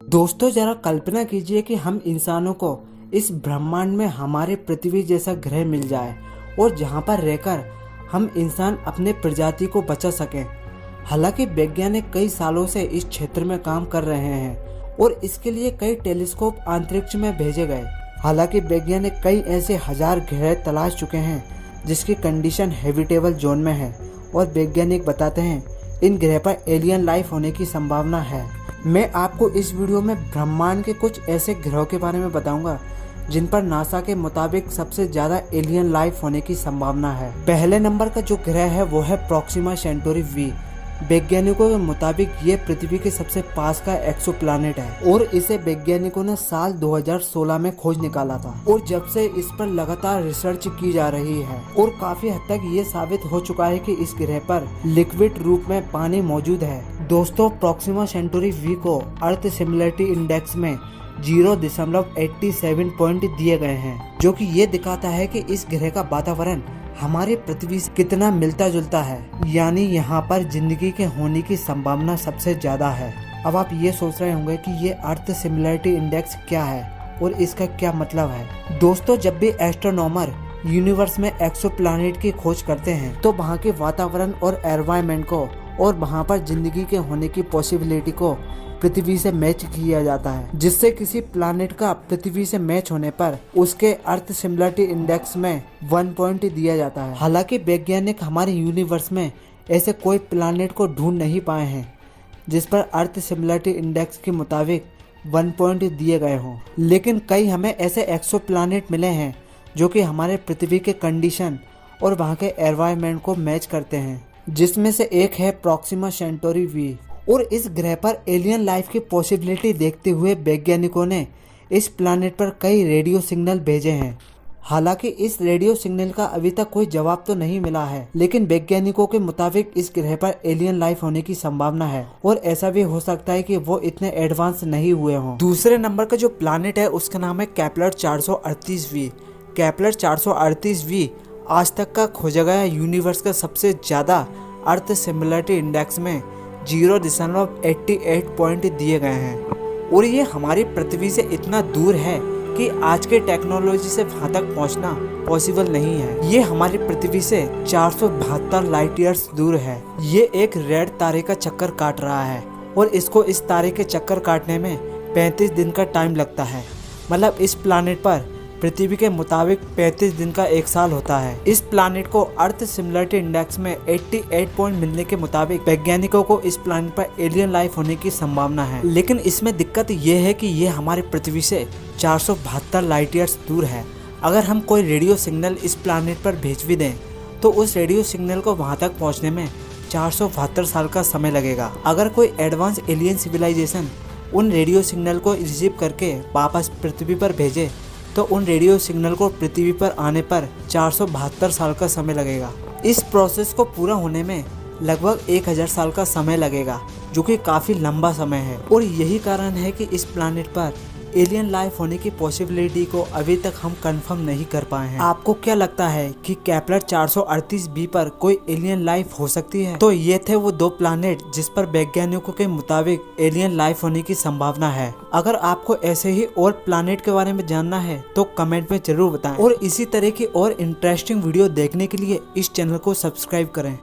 दोस्तों जरा कल्पना कीजिए कि हम इंसानों को इस ब्रह्मांड में हमारे पृथ्वी जैसा ग्रह मिल जाए और जहां पर रहकर हम इंसान अपने प्रजाति को बचा सकें। हालांकि वैज्ञानिक कई सालों से इस क्षेत्र में काम कर रहे हैं और इसके लिए कई टेलीस्कोप अंतरिक्ष में भेजे गए। हालांकि वैज्ञानिक कई ऐसे हजार ग्रह तलाश चुके हैं जिसकी कंडीशन हैबिटेबल जोन में है और वैज्ञानिक बताते हैं इन ग्रह पर एलियन लाइफ होने की संभावना है। मैं आपको इस वीडियो में ब्रह्मांड के कुछ ऐसे ग्रहों के बारे में बताऊंगा जिन पर नासा के मुताबिक सबसे ज्यादा एलियन लाइफ होने की संभावना है। पहले नंबर का जो ग्रह है वो है प्रोक्सिमा सेंटोरी वी। वैज्ञानिकों के मुताबिक ये पृथ्वी के सबसे पास का एक्सोप्लैनेट है और इसे वैज्ञानिकों ने साल 2016 में खोज निकाला था और जब से इस पर लगातार रिसर्च की जा रही है और काफी हद तक ये साबित हो चुका है कि इस ग्रह पर लिक्विड रूप में पानी मौजूद है। दोस्तों प्रोक्सिमा सेंटोरी वी को अर्थ सिमिलरिटी इंडेक्स में 0.87 पॉइंट दिए गए हैं, जो कि ये दिखाता है कि इस ग्रह का वातावरण हमारे पृथ्वी से कितना मिलता जुलता है, यानी यहाँ पर जिंदगी के होने की संभावना सबसे ज्यादा है। अब आप ये सोच रहे होंगे कि ये अर्थ सिमिलरिटी इंडेक्स क्या है और इसका क्या मतलब है। दोस्तों जब भी एस्ट्रोनॉमर यूनिवर्स में एक्सोप्लैनेट की खोज करते हैं तो वहाँ के वातावरण और एनवायरनमेंट को और वहाँ पर जिंदगी के होने की पॉसिबिलिटी को पृथ्वी से मैच किया जाता है, जिससे किसी प्लैनेट का पृथ्वी से मैच होने पर उसके अर्थ सिमिलरिटी इंडेक्स में 1 पॉइंट दिया जाता है। हालांकि वैज्ञानिक हमारे यूनिवर्स में ऐसे कोई प्लैनेट को ढूंढ नहीं पाए हैं जिस पर अर्थ सिमिलरिटी इंडेक्स के मुताबिक 1 पॉइंट दिए गए हों, लेकिन कई हमें ऐसे एक्सोप्लैनेट मिले हैं जो कि हमारे पृथ्वी के कंडीशन और वहाँ के एनवायरनमेंट को मैच करते हैं, जिसमें से एक है प्रोक्सिमा सेंटोरी वी। और इस ग्रह पर एलियन लाइफ की पॉसिबिलिटी देखते हुए वैज्ञानिकों ने इस प्लैनेट पर कई रेडियो सिग्नल भेजे हैं। हालांकि इस रेडियो सिग्नल का अभी तक कोई जवाब तो नहीं मिला है, लेकिन वैज्ञानिकों के मुताबिक इस ग्रह पर एलियन लाइफ होने की संभावना है और ऐसा भी हो सकता है कि वो इतने एडवांस नहीं हुए हों। दूसरे नंबर का जो प्लैनेट है उसका नाम है केपलर 438 केपलर 438 आज तक का खोजा गया यूनिवर्स का सबसे ज्यादा अर्थ सिमिलरिटी इंडेक्स में 0.88 पॉइंट दिए गए हैं और ये हमारी पृथ्वी से इतना दूर है कि आज के टेक्नोलॉजी से वहां तक पहुंचना पॉसिबल नहीं है। ये हमारी पृथ्वी से 472 लाइट ईयर्स दूर है। ये एक रेड तारे का चक्कर काट रहा है और इसको इस तारे के चक्कर काटने में 35 दिन का टाइम लगता है। मतलब इस प्लैनेट पर पृथ्वी के मुताबिक 35 दिन का एक साल होता है। इस प्लैनेट को अर्थ सिमिलरिटी इंडेक्स में 88 पॉइंट मिलने के मुताबिक वैज्ञानिकों को इस प्लैनेट पर एलियन लाइफ होने की संभावना है, लेकिन इसमें दिक्कत ये है कि ये हमारी पृथ्वी से 472 लाइट ईयर्स दूर है। अगर हम कोई रेडियो सिग्नल इस प्लैनेट पर भेज भी दें तो उस रेडियो सिग्नल को वहाँ तक पहुँचने में 472 साल का समय लगेगा। अगर कोई एडवांस एलियन सिविलाइजेशन उन रेडियो सिग्नल को रिसीव करके वापस पृथ्वी पर भेजे तो उन रेडियो सिग्नल को पृथ्वी पर आने पर 472 साल का समय लगेगा। इस प्रोसेस को पूरा होने में लगभग 1000 साल का समय लगेगा, जो कि काफी लंबा समय है और यही कारण है कि इस प्लैनेट पर एलियन लाइफ होने की पॉसिबिलिटी को अभी तक हम कंफर्म नहीं कर पाए हैं। आपको क्या लगता है कि केपलर 438 पर कोई एलियन लाइफ हो सकती है? तो ये थे वो 2 प्लैनेट जिस पर वैज्ञानिकों के मुताबिक एलियन लाइफ होने की संभावना है। अगर आपको ऐसे ही और प्लैनेट के बारे में जानना है तो कमेंट में जरूर बताएं और इसी तरह की और इंटरेस्टिंग वीडियो देखने के लिए इस चैनल को सब्सक्राइब करें।